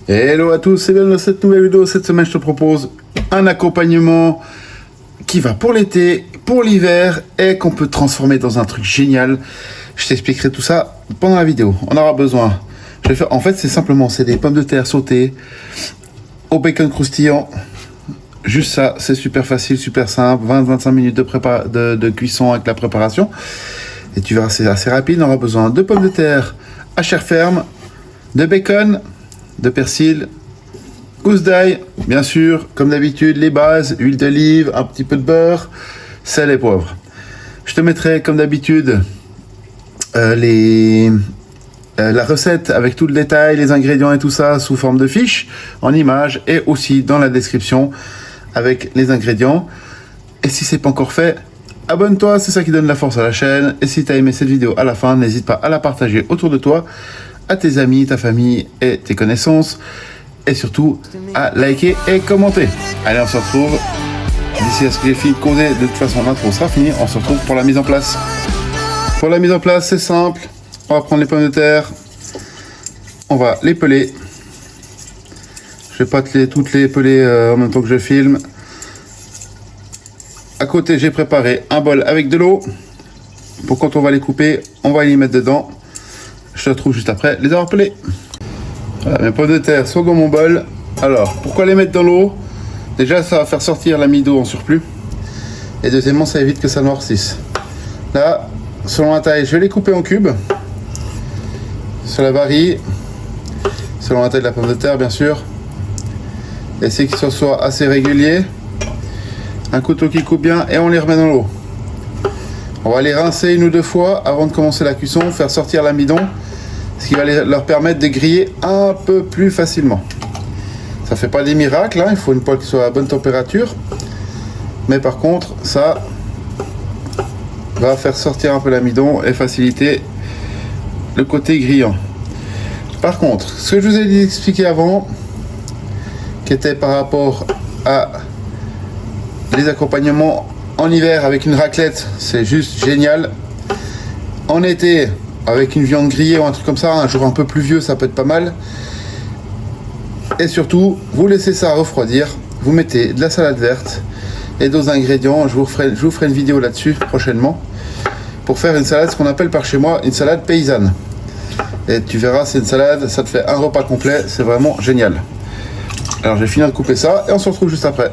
Hello à tous et bienvenue dans cette nouvelle vidéo. Cette semaine, je te propose un accompagnement qui va pour l'été, pour l'hiver et qu'on peut transformer dans un truc génial. Je t'expliquerai tout ça pendant la vidéo. On aura besoin. Je vais faire. En fait, c'est des pommes de terre sautées au bacon croustillant. Juste ça, c'est super facile, super simple. 20-25 minutes de cuisson avec la préparation. Et tu verras, c'est assez rapide. On aura besoin de pommes de terre à chair ferme, de bacon, de persil, gousse d'ail, bien sûr, comme d'habitude, les bases, huile d'olive, un petit peu de beurre, sel et poivre. Je te mettrai, comme d'habitude, la recette avec tout le détail, les ingrédients et tout ça sous forme de fiche, en images et aussi dans la description avec les ingrédients. Et si c'est pas encore fait, abonne-toi, c'est ça qui donne la force à la chaîne. Et si tu as aimé cette vidéo à la fin, n'hésite pas à la partager autour de toi, à tes amis, ta famille et tes connaissances. Et surtout, à liker et commenter. Allez, on se retrouve. D'ici à ce que j'ai fini de causer, de toute façon, l'intro sera finie. On se retrouve pour la mise en place. Pour la mise en place, c'est simple. On va prendre les pommes de terre. On va les peler. Je vais pas toutes les peler en même temps que je filme. À côté, j'ai préparé un bol avec de l'eau. Pour quand on va les couper, on va les mettre dedans. Je te retrouve juste après les avoir pelés. Voilà, mes pommes de terre sont dans mon bol. Alors, pourquoi les mettre dans l'eau? Déjà, ça va faire sortir l'amido en surplus. Et deuxièmement, ça évite que ça noircisse. Là, selon la taille, je vais les couper en cubes. Sur la varie. Selon la taille de la pomme de terre, bien sûr. Essayer que ce soit assez régulier. Un couteau qui coupe bien et on les remet dans l'eau. On va les rincer une ou deux fois avant de commencer la cuisson, faire sortir l'amidon, ce qui va leur permettre de griller un peu plus facilement. Ça fait pas des miracles, hein, il faut une poêle qui soit à bonne température, mais par contre ça va faire sortir un peu l'amidon et faciliter le côté grillant. Par contre, ce que je vous ai dit d'expliquer avant, qui était par rapport à les accompagnements en hiver avec une raclette, c'est juste génial. En été, avec une viande grillée ou un truc comme ça, un jour un peu pluvieux, ça peut être pas mal. Et surtout, vous laissez ça refroidir. Vous mettez de la salade verte et d'autres ingrédients. Je vous ferai une vidéo là-dessus prochainement pour faire une salade, ce qu'on appelle par chez moi une salade paysanne. Et tu verras, c'est une salade, ça te fait un repas complet, c'est vraiment génial. Alors, je vais finir de couper ça et on se retrouve juste après.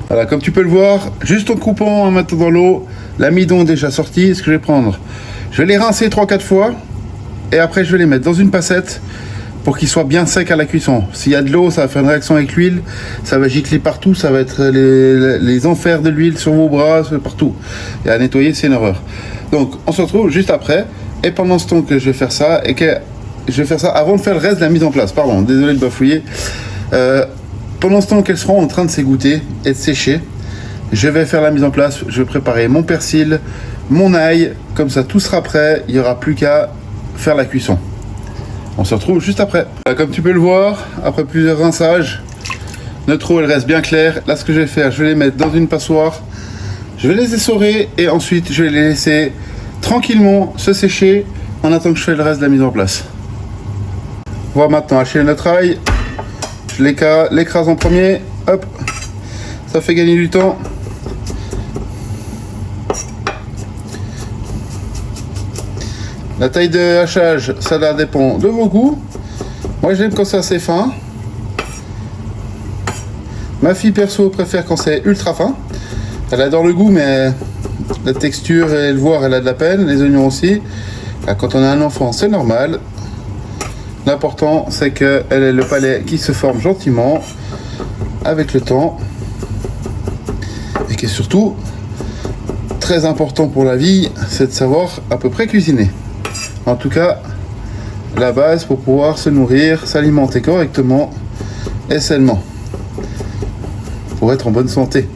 Voilà, comme tu peux le voir, juste en coupant, en mettant dans l'eau, l'amidon est déjà sorti. Ce que je vais prendre, je vais les rincer 3-4 fois et après je vais les mettre dans une passette pour qu'ils soient bien secs à la cuisson. S'il y a de l'eau, ça va faire une réaction avec l'huile, ça va gicler partout, ça va être les enfers de l'huile sur vos bras, partout. Et à nettoyer, c'est une horreur. Donc on se retrouve juste après et pendant ce temps que je vais faire ça, avant de faire le reste de la mise en place. Pardon, désolé de bafouiller. Pendant ce temps qu'elles seront en train de s'égoutter et de sécher, je vais faire la mise en place. Je vais préparer mon persil, mon ail, comme ça tout sera prêt. Il n'y aura plus qu'à faire la cuisson. On se retrouve juste après. Comme tu peux le voir, après plusieurs rinçages, notre eau elle reste bien claire. Là, ce que je vais faire, je vais les mettre dans une passoire. Je vais les essorer et ensuite je vais les laisser tranquillement se sécher en attendant que je fais le reste de la mise en place. On va maintenant hacher notre ail. Je l'écrase en premier, hop, ça fait gagner du temps. La taille de hachage, ça dépend de vos goûts. Moi j'aime quand c'est assez fin. Ma fille perso préfère quand c'est ultra fin. Elle adore le goût, mais la texture et le voir, elle a de la peine. Les oignons aussi. Quand on a un enfant, c'est normal. L'important, c'est qu'elle ait le palais qui se forme gentiment avec le temps et qui est surtout très important pour la vie, c'est de savoir à peu près cuisiner. En tout cas, la base pour pouvoir se nourrir, s'alimenter correctement et sainement pour être en bonne santé.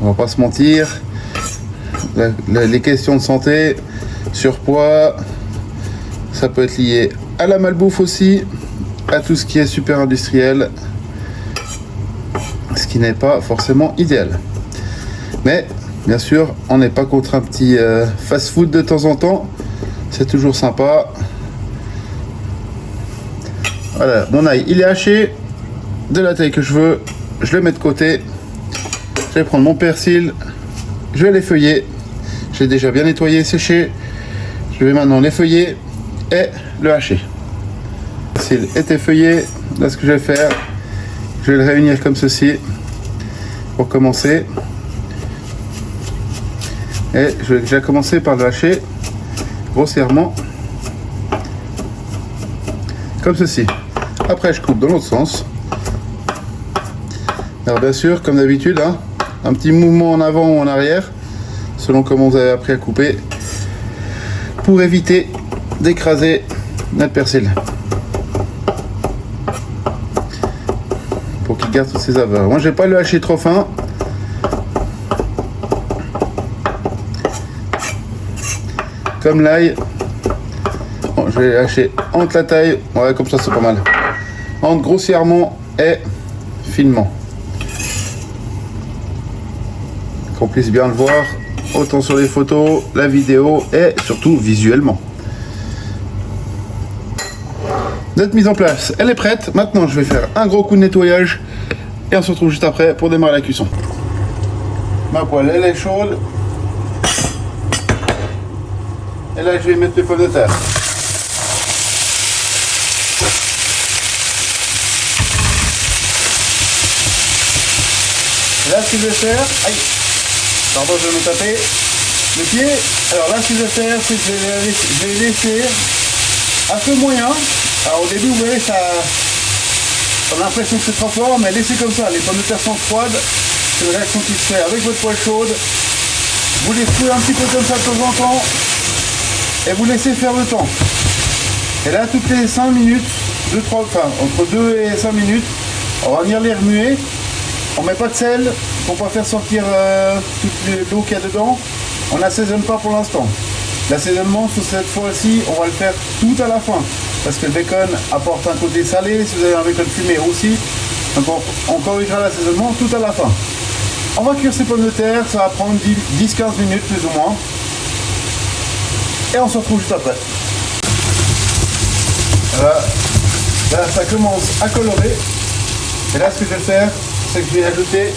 On va pas se mentir, les questions de santé, surpoids, ça peut être lié à la malbouffe aussi, à tout ce qui est super industriel, ce qui n'est pas forcément idéal. Mais bien sûr, on n'est pas contre un petit fast-food de temps en temps, c'est toujours sympa. Voilà, mon ail, il est haché de la taille que je veux. Je le mets de côté. Je vais prendre mon persil. Je vais l'effeuiller. J'ai déjà bien nettoyé et séché. Je vais maintenant l'effeuiller et le hacher. Le persil est effeuillé. Là, ce que je vais faire, je vais le réunir comme ceci pour commencer. Et je vais déjà commencer par le hacher grossièrement comme ceci. Après, je coupe dans l'autre sens. Alors bien sûr, comme d'habitude, hein, un petit mouvement en avant ou en arrière, selon comment vous avez appris à couper, pour éviter d'écraser notre persil. Pour qu'il garde toutes ses saveurs. Moi, je vais pas le hacher trop fin. Comme l'ail. Bon, je vais le hacher entre la taille. Ouais, comme ça, c'est pas mal. Entre grossièrement et finement. Qu'on puisse bien le voir, autant sur les photos, la vidéo et surtout visuellement. Notre mise en place, elle est prête. Maintenant, je vais faire un gros coup de nettoyage et on se retrouve juste après pour démarrer la cuisson. Ma poêle, elle est chaude. Et là, je vais mettre les pommes de terre. Là, ce que je vais faire, aïe, pardon, je vais me taper le pied. Alors là, ce que je vais faire, c'est que je vais laisser à feu moyen. Alors au début, vous voyez, ça, on a l'impression que c'est trop fort, mais laissez comme ça. Les pommes de terre sont froides. C'est une réaction qui se fait avec votre poêle chaude. Vous les fouillez un petit peu comme ça de temps en temps. Et vous laissez faire le temps. Et là, toutes les 5 minutes, entre 2 et 5 minutes, on va venir les remuer. On met pas de sel pour pas faire sortir toute l'eau qu'il y a dedans. On n'assaisonne pas pour l'instant. L'assaisonnement, sur cette fois-ci, on va le faire tout à la fin. Parce que le bacon apporte un côté salé. Si vous avez un bacon fumé aussi, donc on corrigera l'assaisonnement tout à la fin. On va cuire ces pommes de terre. Ça va prendre 10-15 minutes plus ou moins. Et on se retrouve juste après. Voilà. Là, ça commence à colorer. Et là, ce que je vais faire, c'est que je vais ajouter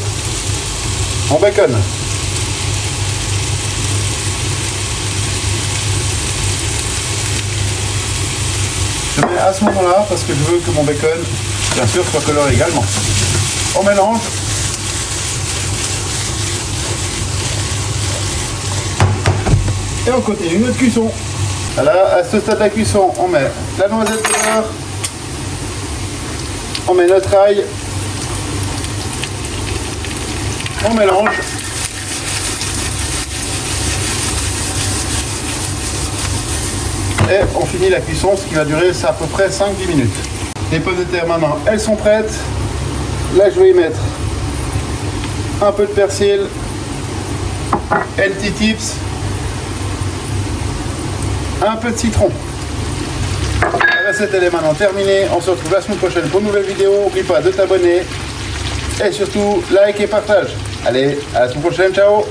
mon bacon. Je mets à ce moment-là parce que je veux que mon bacon, bien sûr, soit coloré également. On mélange. Et on continue notre cuisson. Voilà, à ce stade de la cuisson, on met la noisette de beurre. On met notre ail. On mélange. Et on finit la cuisson, ce qui va durer ça à peu près 5-10 minutes. Les pommes de terre maintenant, elles sont prêtes. Là, je vais y mettre un peu de persil, healthy tips, un peu de citron. La recette elle est maintenant terminée. On se retrouve la semaine prochaine pour une nouvelle vidéo. N'oublie pas de t'abonner et surtout like et partage. Allez, à la semaine prochaine, ciao.